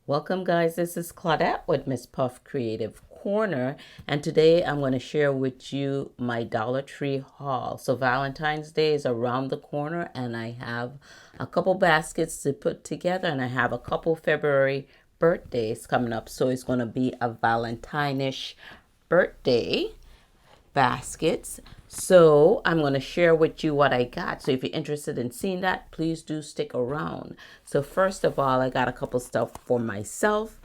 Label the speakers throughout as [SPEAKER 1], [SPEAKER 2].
[SPEAKER 1] Welcome, guys. This is Claudette with MsPuff Creative Corner, and today I'm going to share with you my Dollar Tree haul. So Valentine's Day is around the corner, and I have a couple baskets to put together, and I have a couple February birthdays coming up. So it's going to be a Valentine-ish birthday baskets. So I'm going to share with you what I got. So if you're interested in seeing that, please do stick around. So first of all, I got a couple stuff for myself.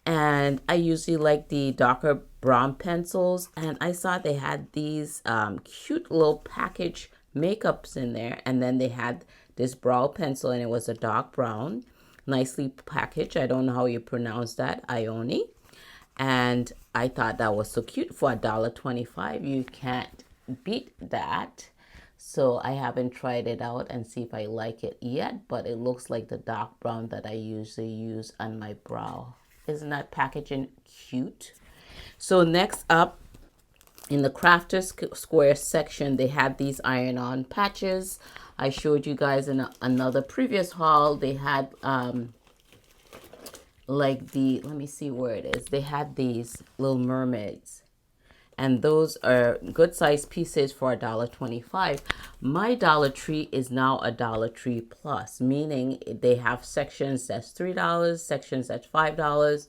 [SPEAKER 1] And I usually like the darker brown pencils. And I saw they had these cute little package makeups in there. And then they had this brow pencil and it was a dark brown. Nicely packaged. I don't know how you pronounce that. Ione. And I thought that was so cute for $1.25. You can't beat that. So I haven't tried it out and see if I like it yet, but it looks like the dark brown that I usually use on my brow. Isn't that packaging cute? So next up, in the Crafters Square section, they had these iron-on patches. I showed you guys in another previous haul. They had like let me see where it is. They had these little mermaids, and those are good size pieces for $1.25. My Dollar Tree is now a Dollar Tree Plus, meaning they have sections that's $3, sections that's $5,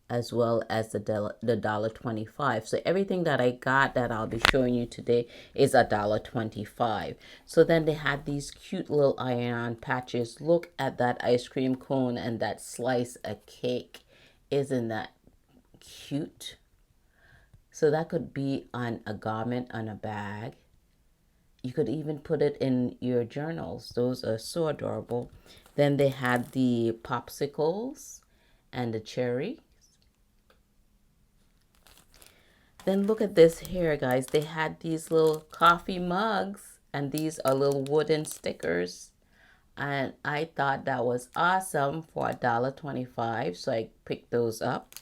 [SPEAKER 1] as well as the $1.25. So everything that I got that I'll be showing you today is $1.25. So then they had these cute little iron patches. Look at that ice cream cone and that slice of cake. Isn't that cute? So that could be on a garment, on a bag. You could even put it in your journals. Those are so adorable. Then they had the popsicles and the cherry. Then look at this here, guys. They had these little coffee mugs, and these are little wooden stickers. And I thought that was awesome for $1.25, so I picked those up.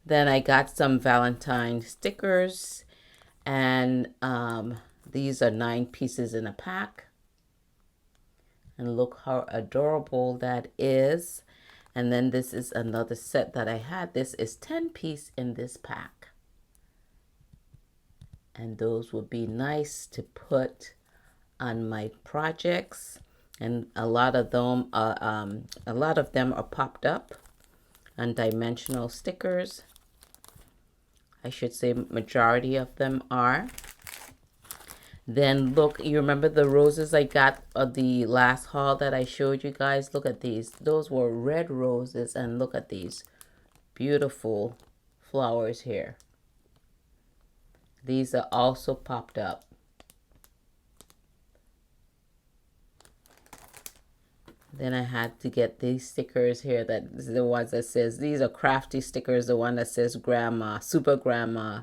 [SPEAKER 1] Then I got some Valentine stickers, and these are 9 pieces in a pack. And look how adorable that is. And then this is another set that I had. This is 10 piece in this pack. And those would be nice to put on my projects. And a lot of them are popped up on dimensional stickers. I should say majority of them are. Then look, you remember the roses I got of the last haul that I showed you guys? Look at these. Those were red roses, and look at these beautiful flowers here. These are also popped up. Then I had to get these stickers here. That is the ones that says, these are crafty stickers. The one that says grandma, super grandma.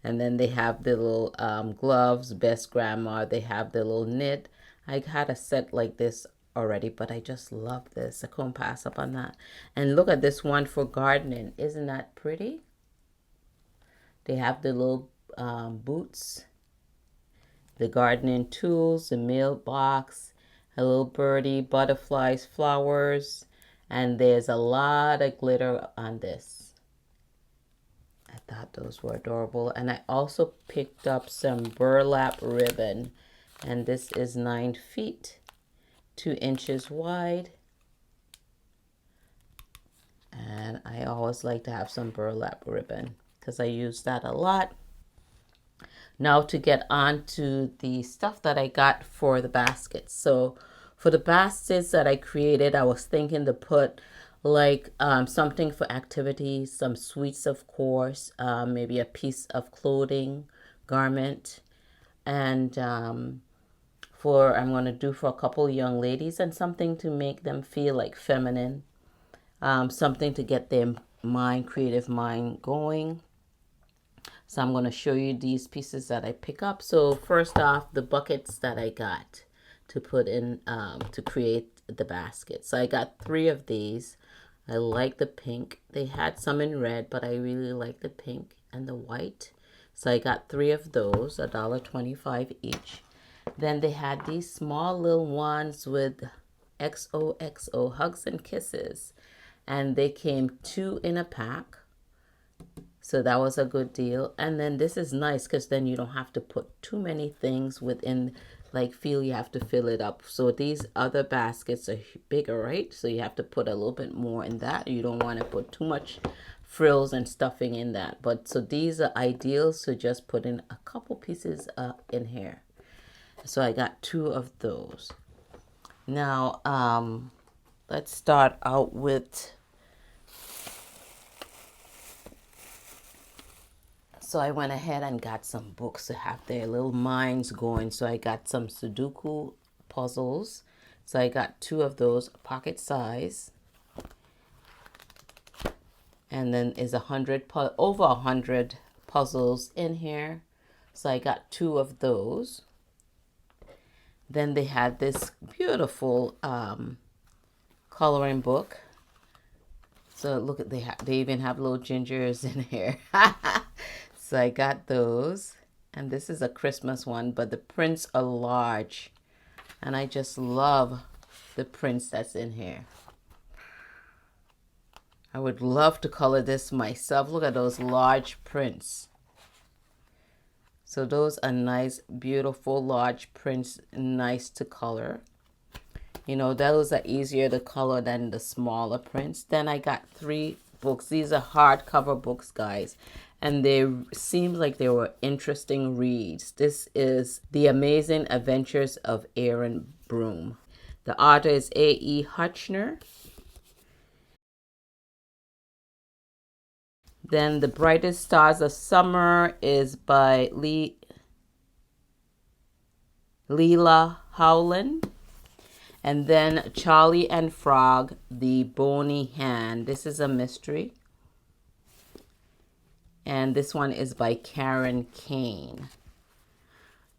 [SPEAKER 1] And then they have the little gloves, best grandma. They have the little knit. I had a set like this already, but I just love this. I couldn't pass up on that. And look at this one for gardening. Isn't that pretty? They have the little boots, the gardening tools, the mailbox, a little birdie, butterflies, flowers, and there's a lot of glitter on this. I thought those were adorable. And I also picked up some burlap ribbon, and this is 9 feet, 2 inches wide. And I always like to have some burlap ribbon because I use that a lot. Now to get on to the stuff that I got for the baskets. So for the baskets that I created, I was thinking to put like something for activities, some sweets, of course, maybe a piece of clothing, garment, and I'm going to do for a couple young ladies, and something to make them feel like feminine, something to get their creative mind going. So I'm going to show you these pieces that I pick up. So first off, the buckets that I got to put in to create the basket. So I got 3 of these. I like the pink. They had some in red, but I really like the pink and the white. So I got 3 of those, $1.25 each. Then they had these small little ones with XOXO, hugs and kisses. and they came 2 in a pack. So that was a good deal. And then this is nice because then you don't have to put too many things within, like feel you have to fill it up. So these other baskets are bigger, right? So you have to put a little bit more in that. You don't want to put too much frills and stuffing in that. But so these are ideal. So just put in a couple pieces in here. So I got 2 of those. Now, let's start out with, so I went ahead and got some books to have their little minds going. So I got some Sudoku puzzles. So I got 2 of those, pocket size. And then is over 100 puzzles in here. So I got 2 of those. Then they had this beautiful coloring book. So look at, they even have little gingers in here. So I got those. And this is a Christmas one, but the prints are large. And I just love the prints that's in here. I would love to color this myself. Look at those large prints. So those are nice, beautiful, large prints, nice to color. You know, those are easier to color than the smaller prints. Then I got 3 books. These are hardcover books, guys. And they seemed like they were interesting reads. This is The Amazing Adventures of Aaron Broom. The author is A.E. Hutchner. Then The Brightest Stars of Summer is by Leela Howland. And then Charlie and Frog, The Bony Hand. This is a mystery. And this one is by Karen Kane.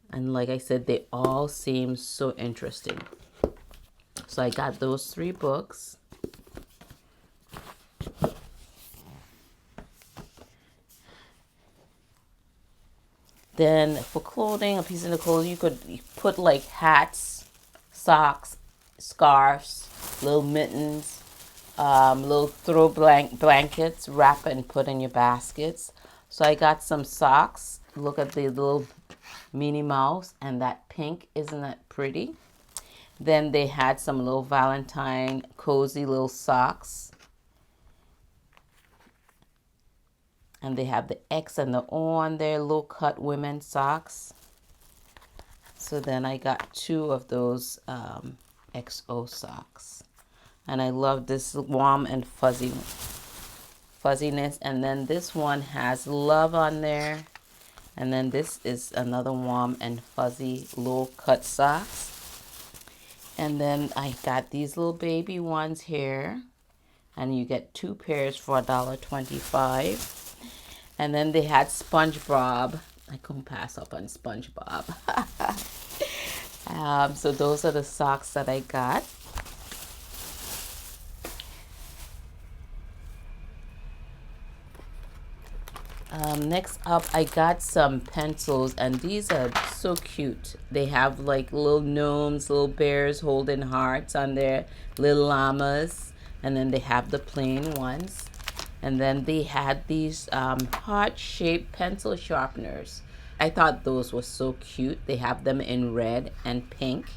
[SPEAKER 1] And like I said, they all seem so interesting. So I got those 3 books. Then for clothing, a piece of the clothes, you could put like hats, socks, scarves, little mittens, little throw blankets, wrap and put in your baskets. So I got some socks. Look at the little Minnie Mouse and that pink. Isn't that pretty? Then they had some little Valentine cozy little socks. And they have the X and the O on there, low cut women's socks. So then I got 2 of those XO socks. And I love this warm and fuzziness. And then this one has love on there. And then this is another warm and fuzzy low cut socks. And then I got these little baby ones here. And you get 2 pairs for $1.25. And then they had SpongeBob. I couldn't pass up on SpongeBob. So those are the socks that I got. Next up, I got some pencils, and these are so cute. They have like little gnomes, little bears holding hearts on their little llamas, and then they have the plain ones. And then they had these heart-shaped pencil sharpeners. I thought those were so cute. They have them in red and pink.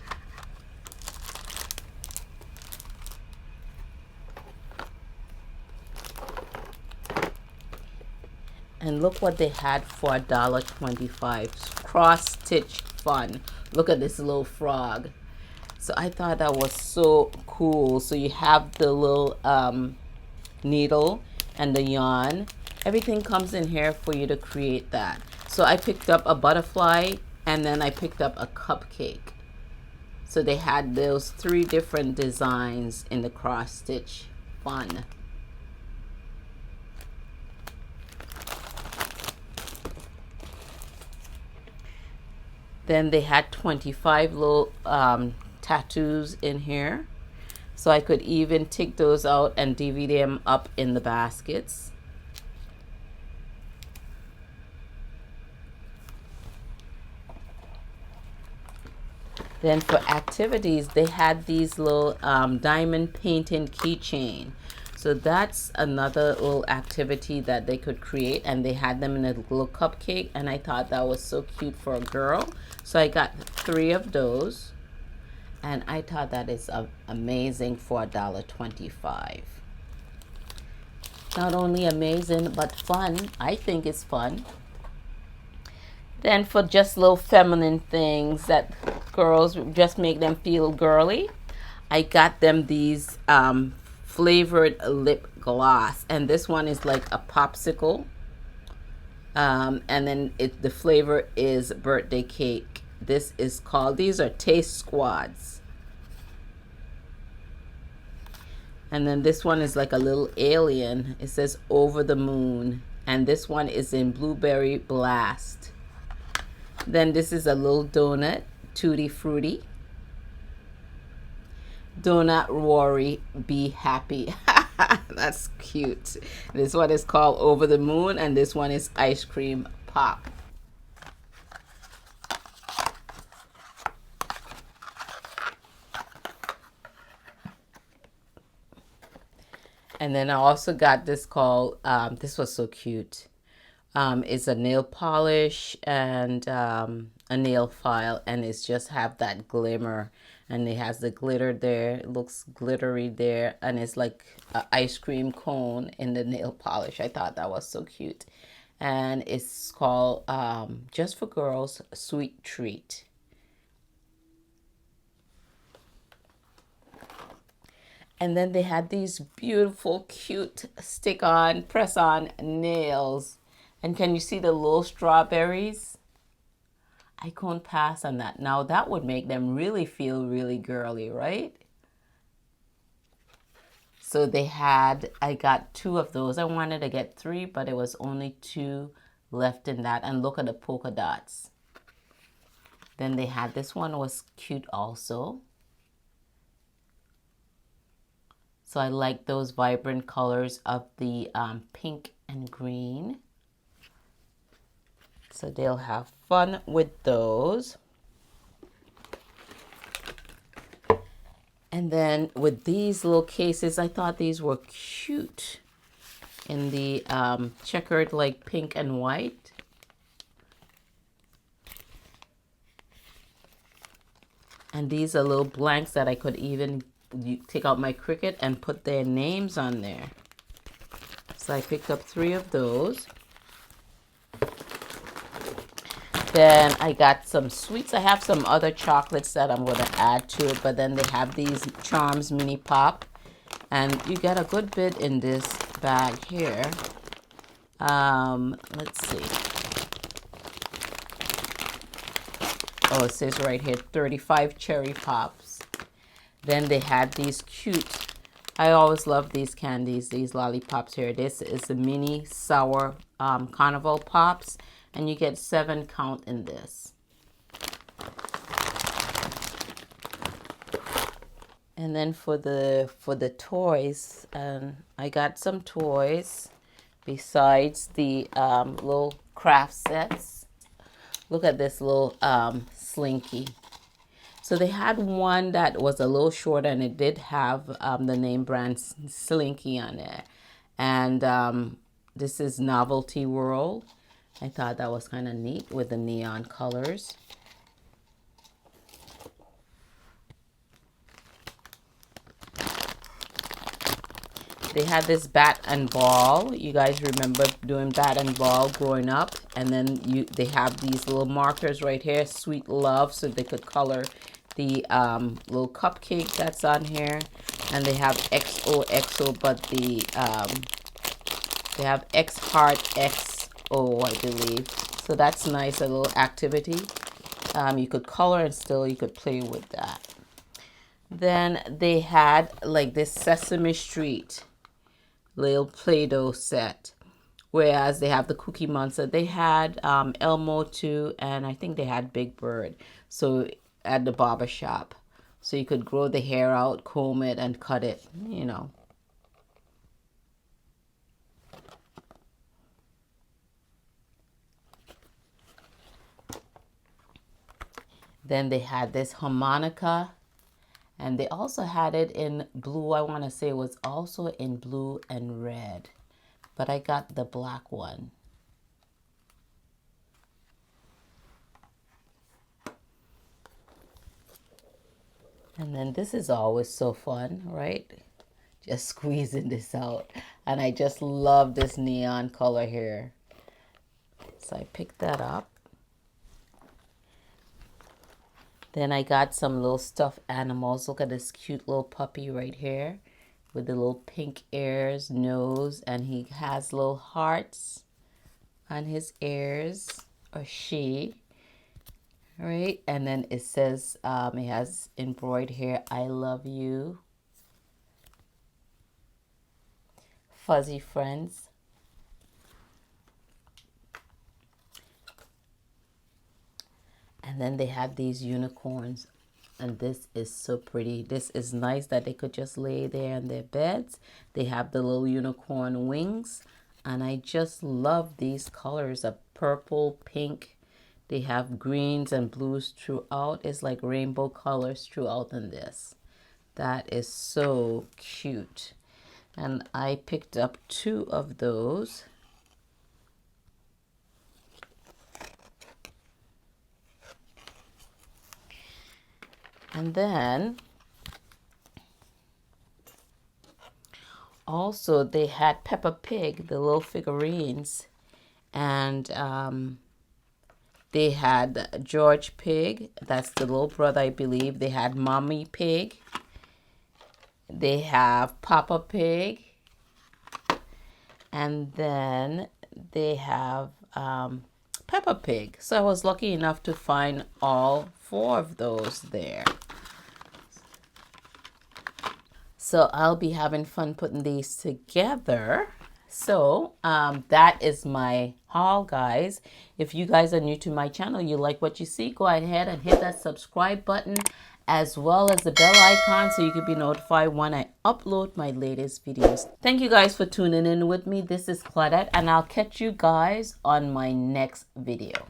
[SPEAKER 1] And look what they had for $1.25. Cross-stitch fun. Look at this little frog. So I thought that was so cool. So you have the little needle and the yarn. Everything comes in here for you to create that. So I picked up a butterfly and then I picked up a cupcake. So they had those 3 different designs in the cross stitch fun. Then they had 25 little tattoos in here. So I could even take those out and DVD them up in the baskets. Then for activities, they had these little diamond painting keychain. So that's another little activity that they could create, and they had them in a little cupcake, and I thought that was so cute for a girl. So I got 3 of those, and I thought that is amazing for $1.25. Not only amazing, but fun. I think it's fun. Then for just little feminine things that girls just make them feel girly, I got them these flavored lip gloss, and this one is like a popsicle, and then the flavor is birthday cake. This is called, these are Taste Squads. And then this one is like a little alien. It says Over the Moon, and this one is in Blueberry Blast. Then this is a little donut, Tutti Frutti. Do not worry, be happy. That's cute. This one is called Over the Moon, and this one is Ice Cream Pop. And then I also got this called, this was so cute. It's a nail polish and a nail file, and it's just have that glimmer, and it has the glitter there. It looks glittery there, and it's like an ice cream cone in the nail polish. I thought that was so cute. And it's called Just for Girls Sweet Treat. And then they had these beautiful, cute stick-on, press-on nails. And can you see the little strawberries? I couldn't pass on that. Now that would make them really feel really girly, right? So they had, I got 2 of those. I wanted to get 3, but it was only 2 left in that. And look at the polka dots. Then they had, this one was cute also. So I like those vibrant colors of the pink and green. So they'll have fun with those. And then with these little cases, I thought these were cute in the checkered like pink and white. And these are little blanks that I could even take out my Cricut and put their names on there. So I picked up 3 of those. Then I got some sweets. I have some other chocolates that I'm going to add to it, but then they have these Charms Mini Pop, and you get a good bit in this bag here. Let's see. Oh, it says right here 35 cherry pops. Then they had these cute, I always love these candies, these lollipops here. This is the mini sour carnival pops, and you get 7 count in this. And then for the toys, I got some toys besides the little craft sets. Look at this little slinky. So they had one that was a little shorter, and it did have the name brand Slinky on there. And this is Novelty World. I thought that was kind of neat with the neon colors. They had this bat and ball. You guys remember doing bat and ball growing up. And then they have these little markers right here, Sweet Love, so they could color the little cupcake that's on here. And they have XOXO, but they have X Heart XO, I believe. So that's nice, a little activity. You could color and still you could play with that. Then they had like this Sesame Street little Play-Doh set. Whereas they have the Cookie Monster. They had Elmo too, and I think they had Big Bird. So at the barber shop. So you could grow the hair out, comb it, and cut it, you know. Then they had this harmonica, And they also had it in blue. I want to say it was also in blue and red, but I got the black one. And then this is always so fun, right? Just squeezing this out. And I just love this neon color here. So I picked that up. Then I got some little stuffed animals. Look at this cute little puppy right here with the little pink ears, nose, and he has little hearts on his ears, or she. Right? And then it says, it has embroidered here, I love you. Fuzzy friends. And then they have these unicorns, and this is so pretty. This is nice that they could just lay there in their beds. They have the little unicorn wings, and I just love these colors of purple, pink. They have greens and blues throughout. It's like rainbow colors throughout in this. That is so cute. And I picked up 2 of those. And then also they had Peppa Pig, the little figurines, and they had George Pig, that's the little brother, I believe. They had Mommy Pig. They have Papa Pig. And then they have Peppa Pig. So I was lucky enough to find all 4 of those there. So I'll be having fun putting these together. So that is my haul, guys. If you guys are new to my channel, you like what you see, go ahead and hit that subscribe button as well as the bell icon so you can be notified when I upload my latest videos. Thank you guys for tuning in with me. This is Claudette, and I'll catch you guys on my next video.